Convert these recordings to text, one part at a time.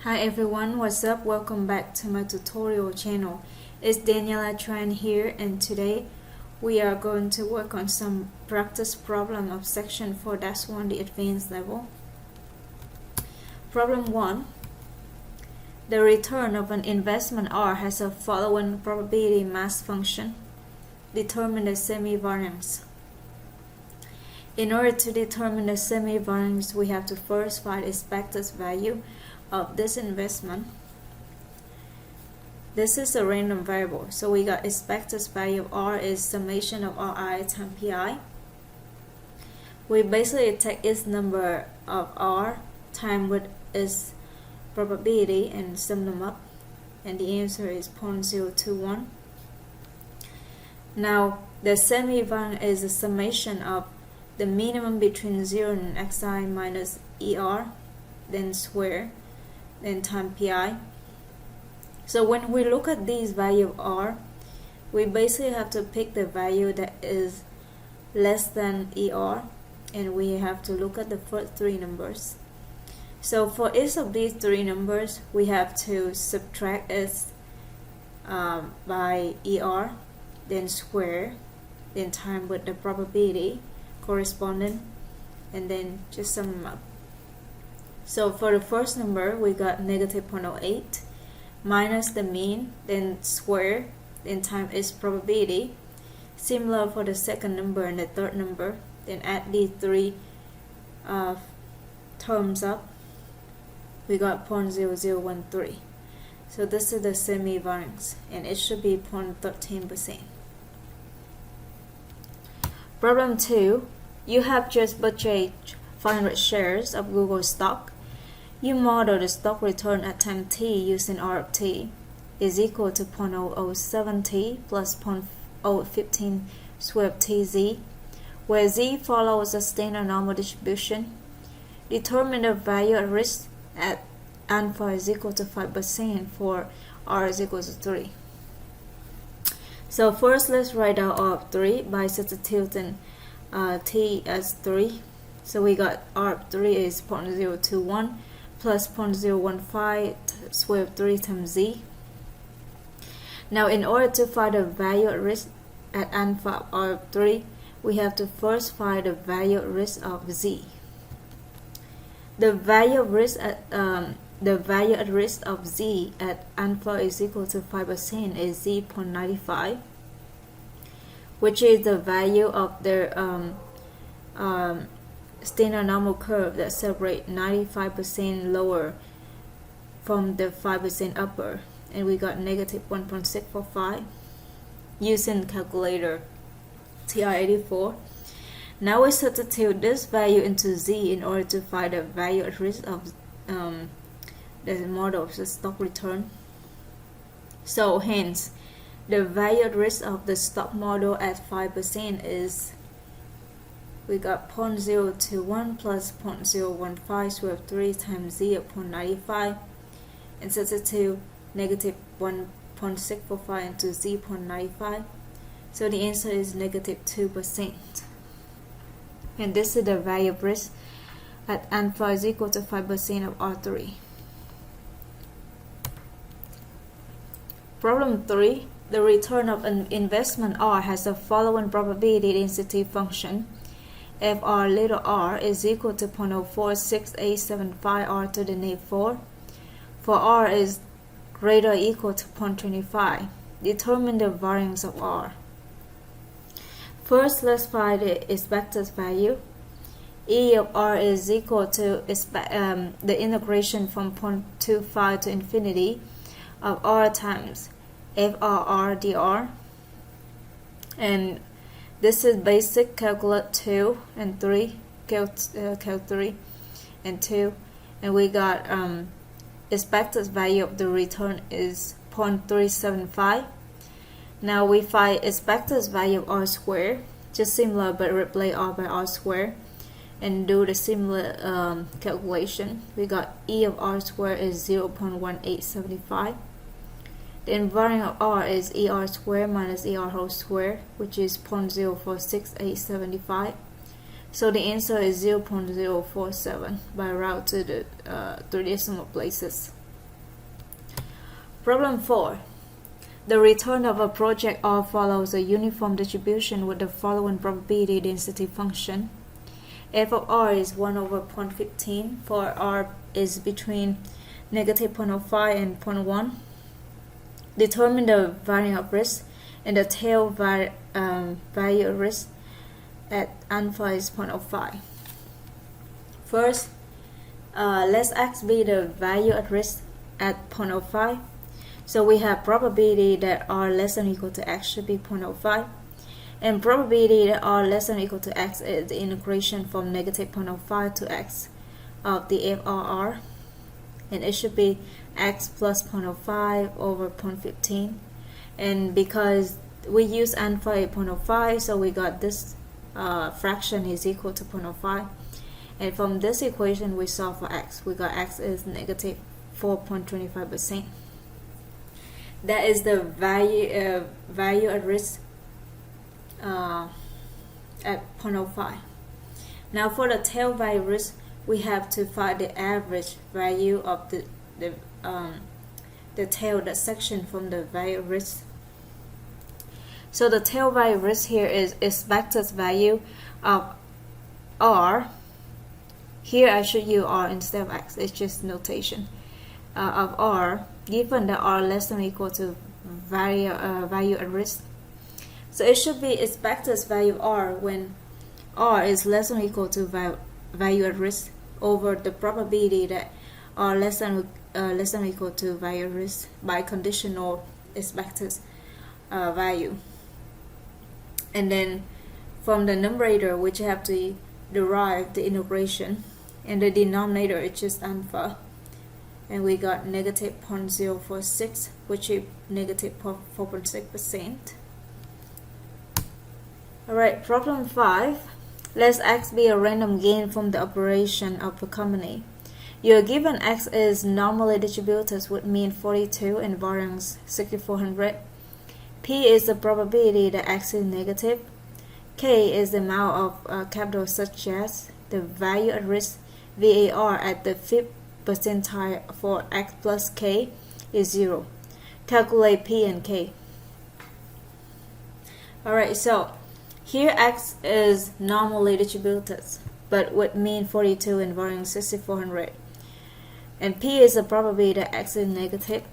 Hi everyone, what's up? Welcome back to my tutorial channel. It's Daniela Tran here, and today we are going to work on some practice problem of section 4-1, the advanced level. Problem 1. The return of an investment R has a following probability mass function. Determine the semi-variance. In order to determine the semi-variance, we have to first find expected value of this investment. This is a random variable, so we got expected value of R is summation of Ri times Pi. We basically take its number of R times with its probability and sum them up, and the answer is 0.021. Now the semi-variance is a summation of the minimum between 0 and xi minus ER, then square, then time Pi. So when we look at these value of R, we basically have to pick the value that is less than ER, and we have to look at the first three numbers. So for each of these three numbers, we have to subtract it by ER, then square, then time with the probability corresponding, and then just sum them up. So for the first number, we got negative 0.08 minus the mean, then square, then time its probability. Similar for the second number and the third number, then add these three terms up. We got 0.0013. So this is the semi-variance, and it should be 0.13%. Problem 2. You have just purchased 500 shares of Google stock. You model the stock return at time t using R of t is equal to 0.007t plus 0.015 square of tz, where z follows a standard normal distribution. Determine the value at risk at alpha is equal to 5% for R is equal to 3. So first let's write down R of 3 by substituting t as 3. So we got R of 3 is 0.021 plus 0.015 square of 3 times z. Now in order to find the value at risk at alpha of R of 3, we have to first find the value at risk of z. The value of risk at of z at alpha is equal to 5% is z.95, which is the value of the standard normal curve that separate 95% lower from the 5% upper, and we got negative 1.645 using calculator TR-84. Now we substitute this value into z in order to find the value at risk of the model of the stock return. So hence the value at risk of the stock model at 5% is, we got 0.021 plus 0.015 square of 3 times z of 0.95, and substitute negative 1.645 into z.95. So the answer is negative 2%. And this is the value of risk at alpha is equal to 5% of R3. Problem 3. The return of an investment R has the following probability density function. If R little r is equal to 0.046875 R to the negative 4. For R is greater or equal to 0.25. Determine the variance of R. First, let's find the expected value. E of R is equal to the integration from 0.25 to infinity of R times FRR dr. And this is basic calculate 2 and 3, calc 3 and 2, and we got expected value of the return is 0.375. Now we find expected value of R squared, just similar but replace R by R squared, and do the similar calculation. We got E of R squared is 0.1875. The invariant of R is ER squared minus ER whole square, which is 0.046875. So the answer is 0.047 by route to the 3 decimal places. Problem 4. The return of a project R follows a uniform distribution with the following probability density function. F of R is 1 over 0.15 for R is between negative 0.05 and 0.1. Determine the variance of risk and the tail value of risk at alpha is 0.05. First, let X be the value at risk at 0.05. So we have probability that R less than or equal to X should be 0.05. And probability that R less than or equal to X is the integration from negative 0.05 to X of the FRR. And it should be X plus 0.05 over 0.15. And because we use alpha at 0.05, so we got this fraction is equal to 0.05. And from this equation, we solve for X. We got X is negative 4.25%. That is the value at risk at 0.05. Now for the tail value risk, we have to find the average value of the tail, that section from the value risk. So the tail value risk here is expected value of R. Here I should use R instead of X. It's just notation of R, given that R less than or equal to value at risk. So it should be expected value of R when R is less than or equal to value at risk over the probability that R less than or equal to value at risk by conditional expected value. And then from the numerator, which have to derive the integration, and the denominator is just alpha. And we got negative 0.046, which is negative 4.6%. Alright, problem 5. Let X be a random gain from the operation of a company. You are given X is normally distributed with mean 42 and variance 6400. P is the probability that X is negative. K is the amount of capital such as the value at risk VAR at the 5th percentile for X plus K is 0. Calculate P and K. Alright, so here X is normally distributed but with mean 42 and variance 6400. And P is the probability that X is negative.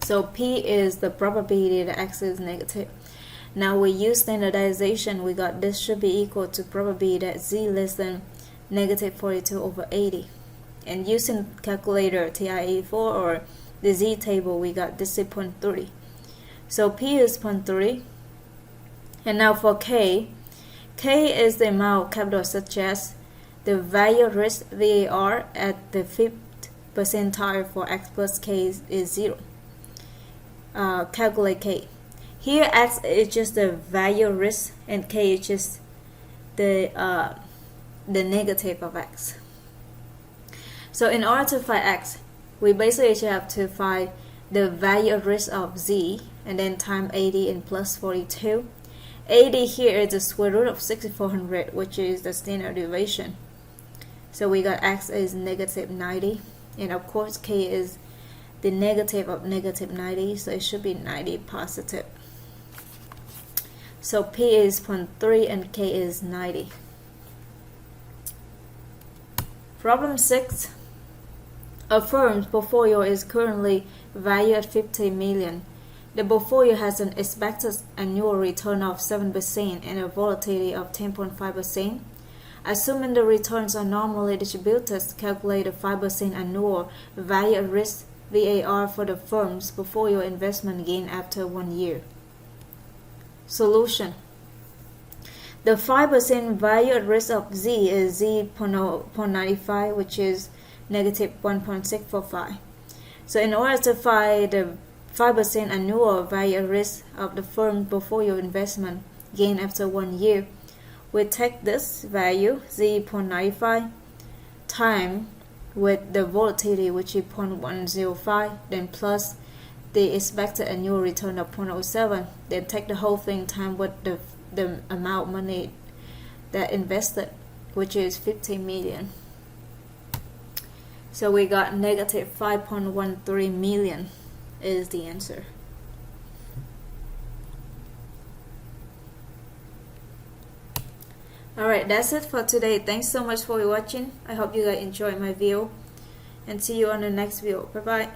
So P is the probability that X is negative. Now we use standardization. We got this should be equal to probability that Z less than negative 42 over 80. And using calculator TI-84 or the Z table, we got this is 0.30. So P is 0.30. And now for K is the amount of capital such as the value of risk VAR at the 5th percentile for X plus K is 0. Calculate K. Here X is just the value of risk and K is just the negative of X. So in order to find X, we basically have to find the value of risk of Z and then time 80 and plus 42. 80 here is the square root of 6400, which is the standard deviation. So we got X is negative 90, and of course K is the negative of negative 90, so it should be 90 positive. So P is 0.3 and K is 90. Problem 6. A firm's portfolio is currently valued at 50 million. The portfolio has an expected annual return of 7% and a volatility of 10.5%. Assuming the returns are normally distributed, calculate the 5% annual value at risk VAR for the firm's portfolio investment gain after 1 year. Solution. The 5% value at risk of Z is Z.95, which is negative 1.645. So in order to find the 5% annual value at risk of the firm's portfolio investment gain after 1 year, we take this value, Z.95, time with the volatility, which is 0.105, then plus the expected annual return of 0.07, then take the whole thing time with the amount of money that invested, which is 50 million. So we got negative 5.13 million is the answer. Alright, that's it for today. Thanks so much for watching. I hope you guys enjoyed my video, and see you on the next video. Bye bye.